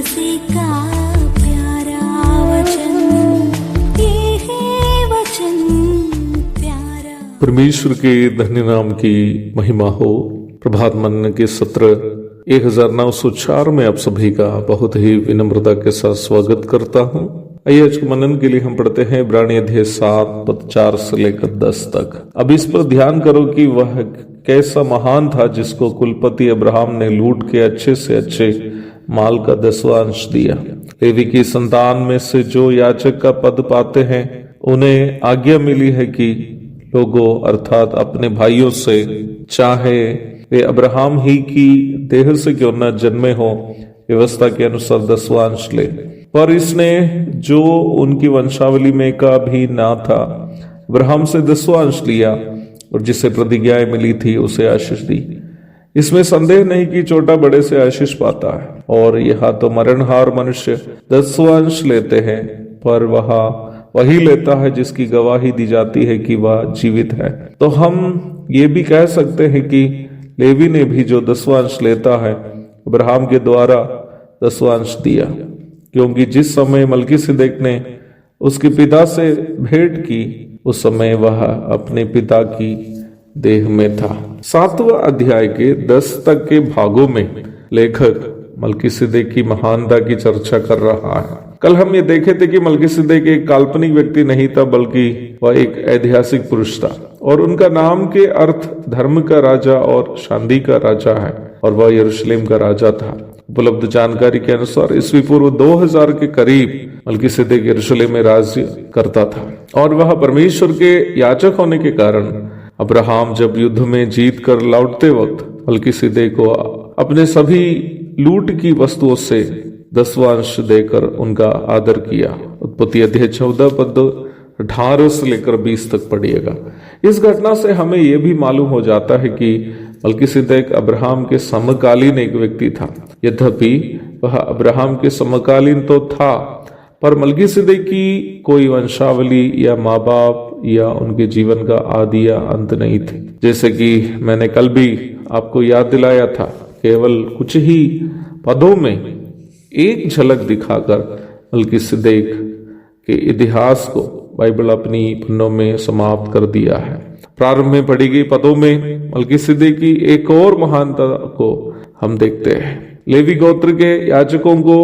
से का प्यारा वचन, ये है वचन प्यारा। परमेश्वर के धन्य नाम की महिमा हो। प्रभात मनन के सत्र 1904 में आप सभी का बहुत ही विनम्रता के साथ स्वागत करता हूँ। आइए आज के मनन के लिए हम पढ़ते हैं इब्रानी अध्याय 7 पद 4 से लेकर 10 तक। अब इस पर ध्यान करो कि वह कैसा महान था जिसको कुलपति अब्राहम ने लूट के अच्छे से अच्छे माल का 10वां अंश दिया। लेवी की संतान में से जो याजक का पद पाते हैं उन्हें आज्ञा मिली है कि लोगों अर्थात अपने भाइयों से, चाहे वे अब्राहम ही की देह से क्यों न जन्मे हो, व्यवस्था के अनुसार 10वां अंश ले। पर इसने जो उनकी वंशावली में का भी ना था, अब्राहम से 10वां अंश लिया और जिसे प्रतिज्ञाएं मिली थी उसे आशीष दी। इसमें संदेह नहीं कि छोटा बड़े से आशीष पाता है। और यह तो मरणहार मनुष्य 10वां अंश लेते हैं, पर वही लेता है जिसकी गवाही दी जाती है कि वह जीवित है। तो हम ये भी कह सकते हैं कि लेवी ने भी जो 10वां अंश लेता है अब्राहम के द्वारा 10वां अंश दिया, क्योंकि जिस समय मलकीसिदक ने उसके पिता से भेंट की उस समय वह अपने पिता की देह में था। 7वां अध्याय के 10 तक के भागों में लेखक मलकीसिदक की महानता की चर्चा कर रहा है। कल हम ये देखे थे कि मलकीसिदक एक काल्पनिक व्यक्ति नहीं था, बल्कि वह एक ऐतिहासिक पुरुष था और उनका नाम के अर्थ धर्म का राजा और शांति का राजा है, और वह यरूशलेम का राजा था। उपलब्ध जानकारी के अनुसार ईस्वी पूर्व 2000 के करीब मलकीसिदक यरूशलेम में राज्य करता था और वह परमेश्वर के याजक होने के कारण अब्राहम जब युद्ध में जीत कर लौटते वक्त मलकीसिदक को अपने सभी लूट की वस्तुओं से 10वां अंश देकर उनका आदर किया। उत्पत्ति अध्याय 14 पद 18 से लेकर 20 तक पढ़िएगा। इस घटना से हमें यह भी मालूम हो जाता है कि मलकीसिदक अब्राहम के समकालीन एक व्यक्ति था। यद्यपि वह अब्राहम के समकालीन तो था, पर मलकीसिदक की कोई वंशावली या माँ बाप या उनके जीवन का आदि या अंत नहीं थे। जैसे कि मैंने कल भी आपको याद दिलाया था, केवल कुछ ही पदों में एक झलक दिखाकर मलकीसिदक के इतिहास को बाइबल अपनी पन्नों में समाप्त कर दिया है। प्रारंभ में पढ़ी गई पदों में मलकीसिदक की एक और महानता को हम देखते हैं। लेवी गोत्र के याजकों को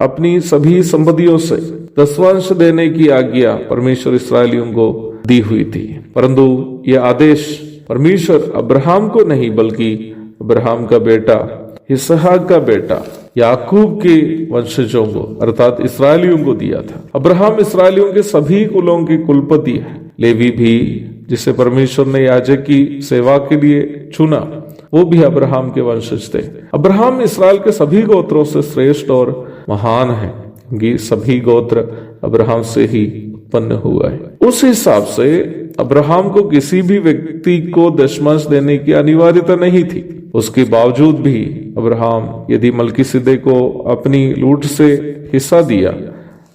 अपनी सभी संपत्तियों से 10वां अंश देने की आज्ञा परमेश्वर इस्राएलियों को दी हुई थी, परंतु यह आदेश परमेश्वर अब्राहम को नहीं बल्कि अब्राहम का बेटा इसहाक का बेटा याकूब के वंशजों को अर्थात इस्राएलियों को दिया था। अब्राहम इस्राएलियों के सभी कुलों के कुलपति है। लेवी भी जिसे परमेश्वर ने याजक की सेवा के लिए चुना, वो भी अब्राहम के वंशज थे। अब्राहम इस्राएल के सभी गोत्रों से श्रेष्ठ और महान है, क्योंकि सभी गोत्र अब्राहम से ही उत्पन्न हुआ है। उस हिसाब से अब्राहम को किसी भी व्यक्ति को दशमांश देने की अनिवार्यता नहीं थी। उसके बावजूद भी अब्राहम यदि मलकीसिदक को अपनी लूट से हिस्सा दिया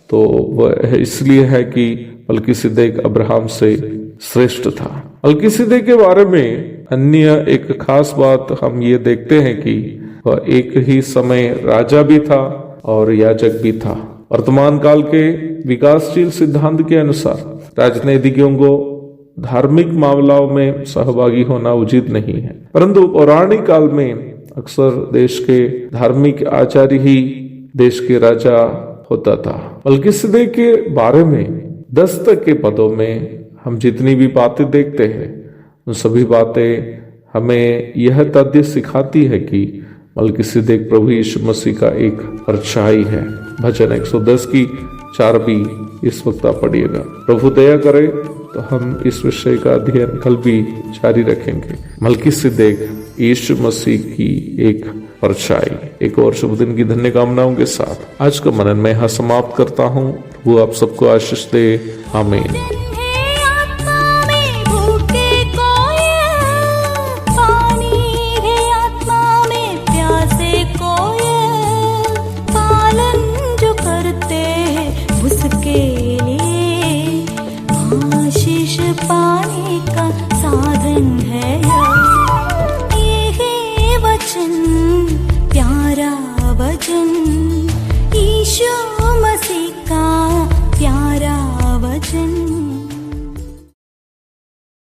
तो वह इसलिए है कि मलकीसिदक अब्राहम से श्रेष्ठ था। मलकीसिदक के बारे में अन्य एक खास बात हम ये देखते हैं कि वह एक ही समय राजा भी था और याजक भी था। वर्तमान काल के विकासशील सिद्धांत के अनुसार राजनीतिज्ञों को धार्मिक मामलों में सहभागी होना उचित नहीं है, परंतु पौराणिक काल में अक्सर देश के धार्मिक आचार्य ही देश के राजा होता था। मलकीसिदक के बारे में 10 तक के पदों में हम जितनी भी बातें देखते हैं उन सभी बातें हमें यह तथ्य सिखाती है कि मलकीसिदक प्रभु यीशु मसीह का एक परछाई है। भजन 110 की 4 भी इस वक्त आप पढ़िएगा। प्रभु दया करे तो हम इस विषय का अध्ययन कल भी जारी रखेंगे। मलकीसिदक यीशु मसीह की एक परछाई। एक और शुभ दिन की धन्य कामनाओं के साथ आज का मनन मैं यहाँ समाप्त करता हूँ। वो आप सबको आशीष दे। आमीन।